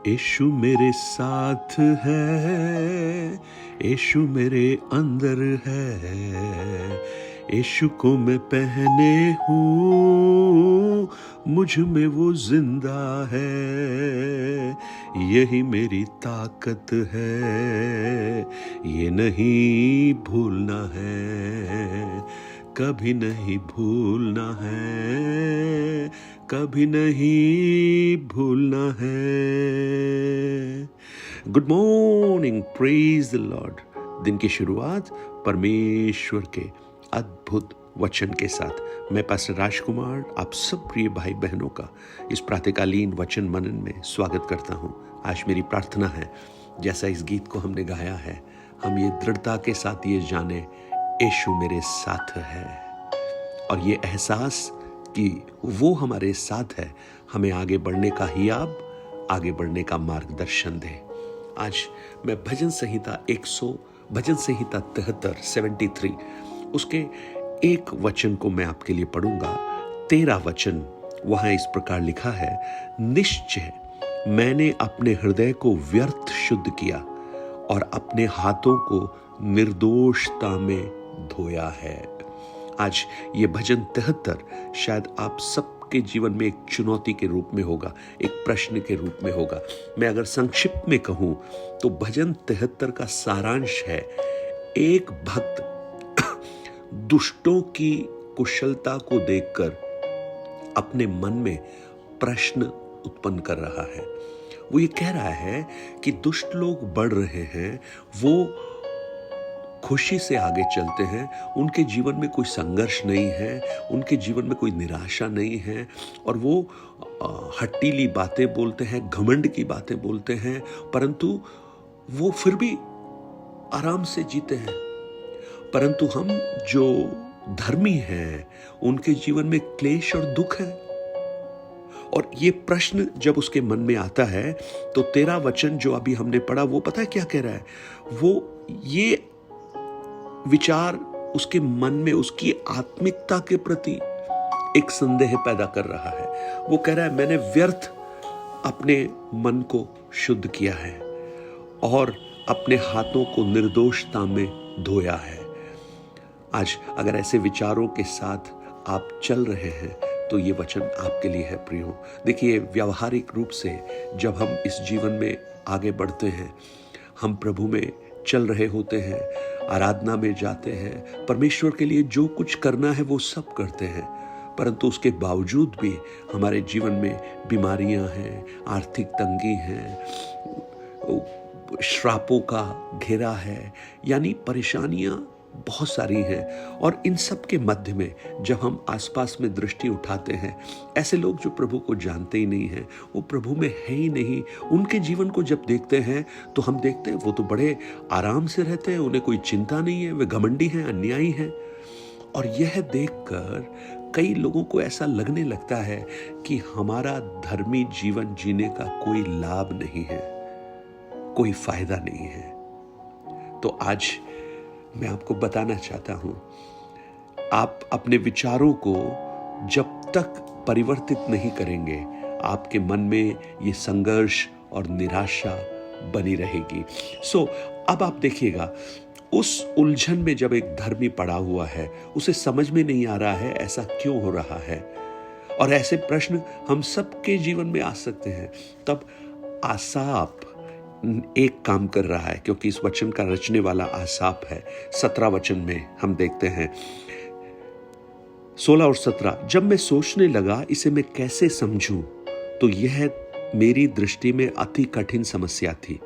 यीशु मेरे साथ है, यीशु मेरे अंदर है, यीशु को मैं पहने हूँ, मुझ में वो जिंदा है, यही मेरी ताकत है, ये नहीं भूलना है, कभी नहीं भूलना है, कभी नहीं भूलना है। Good morning, praise the Lord. दिन की शुरुआत परमेश्वर के अद्भुत वचन के साथ मैं पास्टर राजकुमार आप सब प्रिय भाई बहनों का इस प्रातःकालीन वचन मनन में स्वागत करता हूं। आज मेरी प्रार्थना है, जैसा इस गीत को हमने गाया है, हम ये दृढ़ता के साथ ये जाने यीशु मेरे साथ है, और ये एहसास कि वो हमारे साथ है हमें आगे बढ़ने का हियाब, आगे बढ़ने का मार्गदर्शन दे। आज मैं भजन संहिता 73 उसके एक वचन को मैं आपके लिए पढ़ूंगा। 13 वचन वहां इस प्रकार लिखा है, निश्चय मैंने अपने हृदय को व्यर्थ शुद्ध किया और अपने हाथों को निर्दोषता में धोया है। आज ये भजन 73 शायद आप सबके जीवन में एक चुनौती के रूप में होगा, एक प्रश्न के रूप में होगा। मैं अगर संक्षिप्त में कहूं तो भजन 73 का सारांश है, एक भक्त दुष्टों की कुशलता को देखकर अपने मन में प्रश्न उत्पन्न कर रहा है। वो ये कह रहा है कि दुष्ट लोग बढ़ रहे हैं, वो खुशी से आगे चलते हैं, उनके जीवन में कोई संघर्ष नहीं है, उनके जीवन में कोई निराशा नहीं है, और वो हट्टीली बातें बोलते हैं, घमंड की बातें बोलते हैं, परंतु वो फिर भी आराम से जीते हैं। परंतु हम जो धर्मी हैं उनके जीवन में क्लेश और दुख है। और ये प्रश्न जब उसके मन में आता है तो 13 वचन जो अभी हमने पढ़ा वो पता है क्या कह रहा है, वो ये विचार उसके मन में उसकी आत्मिकता के प्रति एक संदेह पैदा कर रहा है। वो कह रहा है, मैंने व्यर्थ अपने मन को शुद्ध किया है और अपने हाथों को निर्दोषता में धोया है। आज अगर ऐसे विचारों के साथ आप चल रहे हैं तो ये वचन आपके लिए है प्रियो। देखिए, व्यावहारिक रूप से जब हम इस जीवन में आगे बढ़ते हैं, हम प्रभु में चल रहे होते हैं, आराधना में जाते हैं, परमेश्वर के लिए जो कुछ करना है वो सब करते हैं, परंतु उसके बावजूद भी हमारे जीवन में बीमारियां हैं, आर्थिक तंगी है, श्रापों का घेरा है, यानी परेशानियां बहुत सारी हैं। और इन सब के मध्य में जब हम आसपास में दृष्टि उठाते हैं, ऐसे लोग जो प्रभु को जानते ही नहीं हैं, वो प्रभु में है ही नहीं, उनके जीवन को जब देखते हैं तो हम देखते हैं वो तो बड़े आराम से रहते हैं, उन्हें कोई चिंता नहीं है, वे घमंडी हैं, अन्यायी हैं। और यह देखकर कई लोगों को ऐसा लगने लगता है कि हमारा धर्मी जीवन जीने का कोई लाभ नहीं है, कोई फायदा नहीं है। तो आज मैं आपको बताना चाहता हूं, आप अपने विचारों को जब तक परिवर्तित नहीं करेंगे, आपके मन में ये संघर्ष और निराशा बनी रहेगी। अब आप देखिएगा, उस उलझन में जब एक धर्मी पड़ा हुआ है, उसे समझ में नहीं आ रहा है ऐसा क्यों हो रहा है, और ऐसे प्रश्न हम सबके जीवन में आ सकते हैं। तब आसाप एक काम कर रहा है, क्योंकि इस वचन का रचने वाला आसाप है। 17 वचन में हम देखते हैं, 16 और 17, जब मैं सोचने लगा इसे मैं कैसे समझूं, तो यह मेरी दृष्टि में अति कठिन समस्या थी।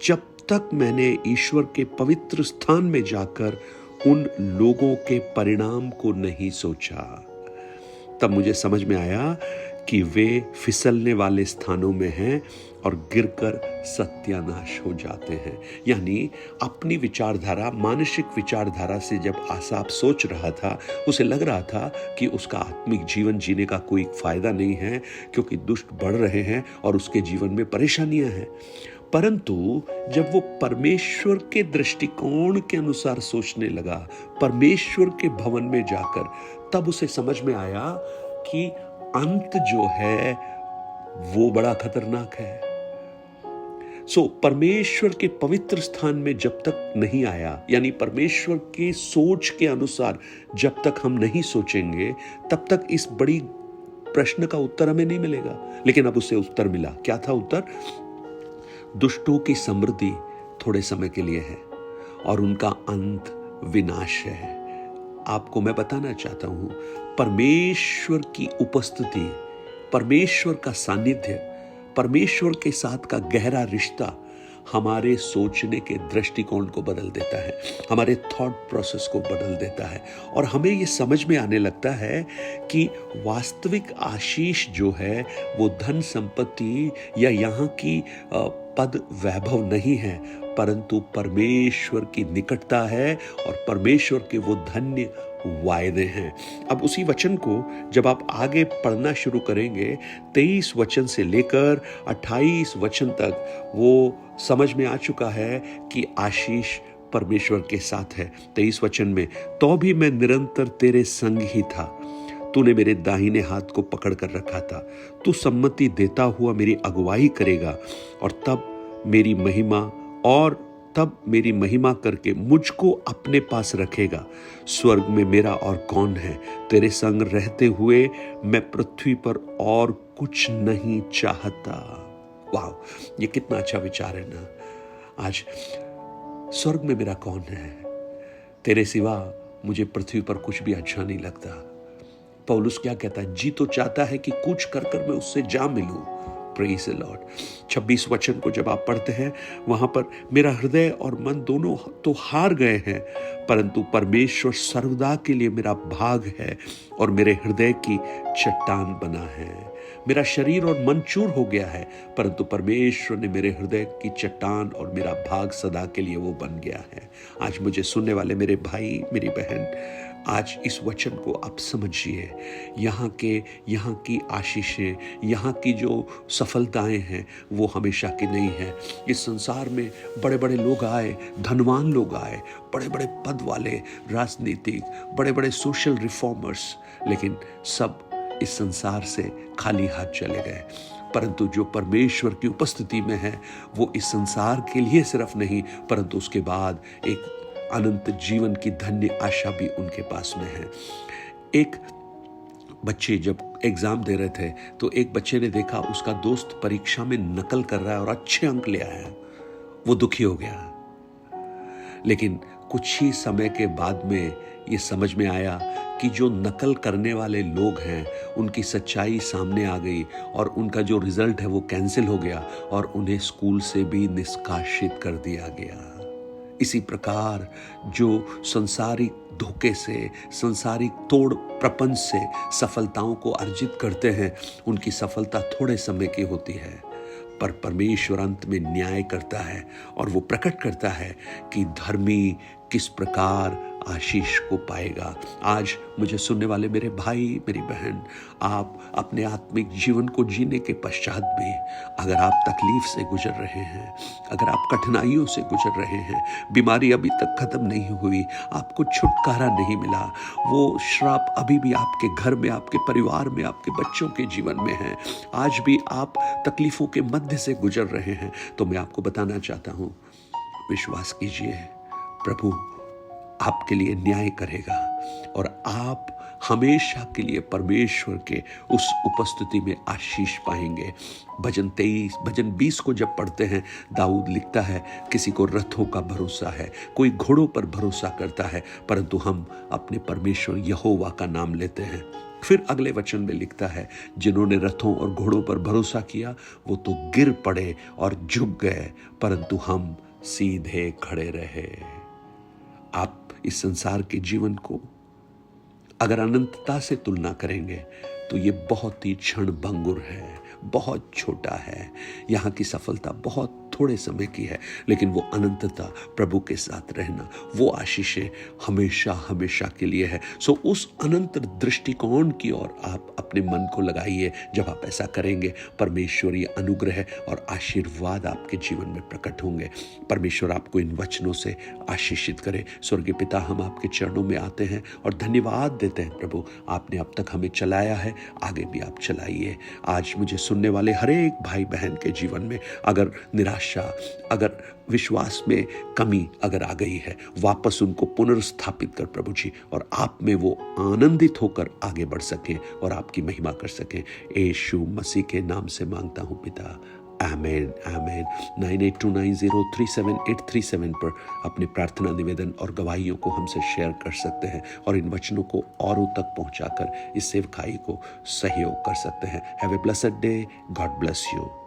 जब तक मैंने ईश्वर के पवित्र स्थान में जाकर उन लोगों के परिणाम को नहीं सोचा, तब मुझे समझ में आया कि वे फिसलने वाले स्थानों में हैं और गिरकर सत्यानाश हो जाते हैं। यानी अपनी विचारधारा, मानसिक विचारधारा से जब आसाप सोच रहा था, उसे लग रहा था कि उसका आत्मिक जीवन जीने का कोई फायदा नहीं है, क्योंकि दुष्ट बढ़ रहे हैं और उसके जीवन में परेशानियां हैं। परंतु जब वो परमेश्वर के दृष्टिकोण के अनुसार सोचने लगा, परमेश्वर के भवन में जाकर, तब उसे समझ में आया कि अंत जो है वो बड़ा खतरनाक है। परमेश्वर के पवित्र स्थान में जब तक नहीं आया, यानी परमेश्वर की सोच के अनुसार जब तक हम नहीं सोचेंगे, तब तक इस बड़ी प्रश्न का उत्तर हमें नहीं मिलेगा। लेकिन अब उसे उत्तर मिला। क्या था उत्तर? दुष्टों की समृद्धि थोड़े समय के लिए है और उनका अंत विनाश है। आपको मैं बताना चाहता हूं, परमेश्वर की उपस्थिति, परमेश्वर का सानिध्य, परमेश्वर के साथ का गहरा रिश्ता हमारे सोचने के दृष्टिकोण को बदल देता है, हमारे थॉट प्रोसेस को बदल देता है, और हमें ये समझ में आने लगता है कि वास्तविक आशीष जो है वो धन संपत्ति या यहाँ की पद वैभव नहीं है, परंतु परमेश्वर की निकटता है और परमेश्वर के वो धन्य वायदे हैं। अब उसी वचन को जब आप आगे पढ़ना शुरू करेंगे, 23 वचन से लेकर 28 वचन तक वो समझ में आ चुका है कि आशीष परमेश्वर के साथ है। 23 वचन में, तो भी मैं निरंतर तेरे संग ही था, तूने मेरे दाहिने हाथ को पकड़ कर रखा था, तू सम्मति देता हुआ मेरी अगुवाई करेगा और तब मेरी महिमा करके मुझको अपने पास रखेगा। स्वर्ग में मेरा और कौन है? तेरे संग रहते हुए मैं पृथ्वी पर और कुछ नहीं चाहता। वाह, ये कितना अच्छा विचार है ना। आज स्वर्ग में मेरा कौन है? तेरे सिवा मुझे पृथ्वी पर कुछ भी अच्छा नहीं लगता। पौलुस क्या कहता है? जी तो चाहता है कि कूच कर कर मैं उससे जा मिलूं। Praise the Lord. 26 वचन को जब आप पढ़ते हैं, वहां पर मेरा हृदय और मन दोनों तो हार गए हैं, परंतु परमेश्वर सर्वदा के लिए मेरा भाग है और मेरे हृदय की चट्टान बना है। मेरा शरीर और मन चूर हो गया है, परंतु परमेश्वर ने मेरे हृदय की चट्टान और मेरा भाग सदा के लिए वो बन गया है। आज मुझे सुनने वाले मेरे भाई, मेरी बहन, आज इस वचन को आप समझिए। यहाँ की आशीषें, यहाँ की जो सफलताएं हैं वो हमेशा की नहीं है। इस संसार में बड़े बड़े लोग आए, धनवान लोग आए, बड़े बड़े पद वाले राजनीतिक, बड़े बड़े सोशल रिफॉर्मर्स, लेकिन सब इस संसार से खाली हाथ चले गए। परंतु जो परमेश्वर की उपस्थिति में है वो इस संसार के लिए सिर्फ नहीं, परंतु उसके बाद एक अनंत जीवन की धन्य आशा भी उनके पास में है। एक बच्चे जब एग्जाम दे रहे थे तो एक बच्चे ने देखा उसका दोस्त परीक्षा में नकल कर रहा है और अच्छे अंक ले आया है। वो दुखी हो गया, लेकिन कुछ ही समय के बाद में ये समझ में आया कि जो नकल करने वाले लोग हैं उनकी सच्चाई सामने आ गई और उनका जो रिजल्ट है वो कैंसिल हो गया और उन्हें स्कूल से भी निष्कासित कर दिया गया। इसी प्रकार जो संसारिक धोखे से, संसारिक तोड़ प्रपंच से सफलताओं को अर्जित करते हैं, उनकी सफलता थोड़े समय की होती है, पर परमेश्वर अंत में न्याय करता है और वो प्रकट करता है कि धर्मी किस प्रकार आशीष को पाएगा। आज मुझे सुनने वाले मेरे भाई, मेरी बहन, आप अपने आत्मिक जीवन को जीने के पश्चात भी अगर आप तकलीफ से गुजर रहे हैं, अगर आप कठिनाइयों से गुजर रहे हैं, बीमारी अभी तक खत्म नहीं हुई, आपको छुटकारा नहीं मिला, वो श्राप अभी भी आपके घर में, आपके परिवार में, आपके बच्चों के जीवन में है, आज भी आप तकलीफों के मध्य से गुजर रहे हैं, तो मैं आपको बताना चाहता हूं, विश्वास कीजिए, प्रभु आपके लिए न्याय करेगा और आप हमेशा के लिए परमेश्वर के उस उपस्थिति में आशीष पाएंगे। भजन 20 को जब पढ़ते हैं, दाऊद लिखता है, किसी को रथों का भरोसा है, कोई घोड़ों पर भरोसा करता है, परंतु हम अपने परमेश्वर यहोवा का नाम लेते हैं। फिर अगले वचन में लिखता है, जिन्होंने रथों और घोड़ों पर भरोसा किया वो तो गिर पड़े और झुक गए, परंतु हम सीधे खड़े रहे। आप इस संसार के जीवन को अगर अनंतता से तुलना करेंगे तो ये बहुत ही क्षणभंगुर है, बहुत छोटा है। यहाँ की सफलता बहुत थोड़े समय की है, लेकिन वो अनंतता, प्रभु के साथ रहना, वो आशीषें हमेशा हमेशा के लिए है। सो उस अनंत दृष्टिकोण की ओर आप अपने मन को लगाइए। जब आप ऐसा करेंगे, परमेश्वरीय अनुग्रह और आशीर्वाद आपके जीवन में प्रकट होंगे। परमेश्वर आपको इन वचनों से आशीषित करे। स्वर्गीय पिता, हम आपके चरणों में आते हैं और धन्यवाद देते हैं प्रभु, आपने अब तक हमें चलाया है, आगे भी आप चलाइए। आज मुझे सुनने वाले हर एक भाई बहन के जीवन में अगर निराशा आशा, अगर विश्वास में कमी अगर आ गई है, वापस उनको पुनर्स्थापित कर प्रभु जी, और आप में वो आनंदित होकर आगे बढ़ सकें और आपकी महिमा कर सकें। यीशु मसीह के नाम से मांगता हूँ पिता, आमेन आमेन। 9829037837 पर अपने प्रार्थना निवेदन और गवाहियों को हमसे शेयर कर सकते हैं और इन वचनों को औरों तक पहुंचाकर इस सेवकाई को सहयोग कर सकते हैं। Have a blessed day, God bless you.